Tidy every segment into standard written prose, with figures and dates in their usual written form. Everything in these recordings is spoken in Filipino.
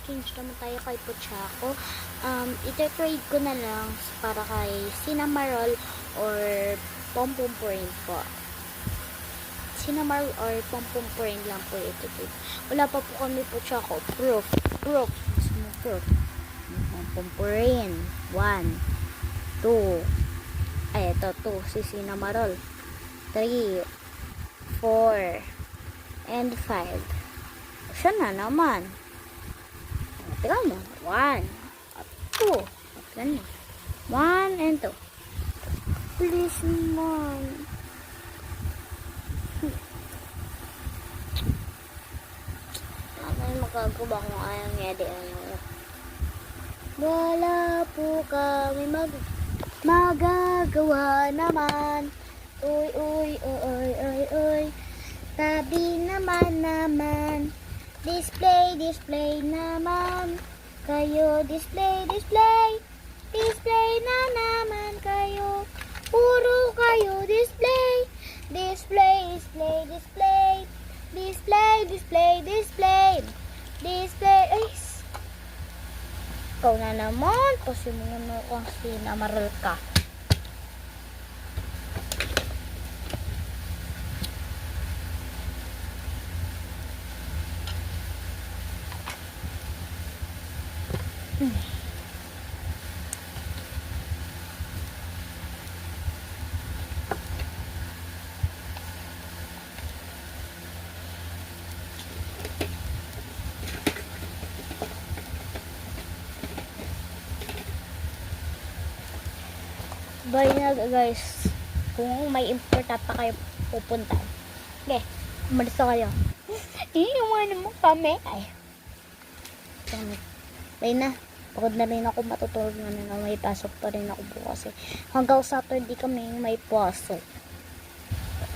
mag-exchange naman tayo kay Pochako. Ite-trade ko na lang para kay Cinnamoroll or Pompompurin po. Cinnamoroll or Pompompurin lang po ito. Wala pa po kami Pochako. Proof. Gusto mo proof? Pompompurin. 1, 2. Ay, ito 2. Si Cinnamoroll. 3, 4, and 5. Siya na naman. Tingnan mo. 1, 2. Tingnan mo. 1 and 2. Please naman. Ano yung magagawa kung ayaw niya di ano. Wala po kami magagawa naman. Uy. Tabi naman. Display naman. Kayo, display na naman kayo. Puro kayo, display. Display. Ay, ikaw na naman. Kasi mo kung Cinnamoroll ka. Bye na guys. Kung may important pa kayo pupunta. Okay, umalis na kayo. Iiwan mo kami. Ay. Bye na. Pagod na rin ako, matutulog na may pasok pa rin ako bukas. Hanggang Saturday kami may pasok.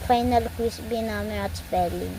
Final quiz namin at spelling.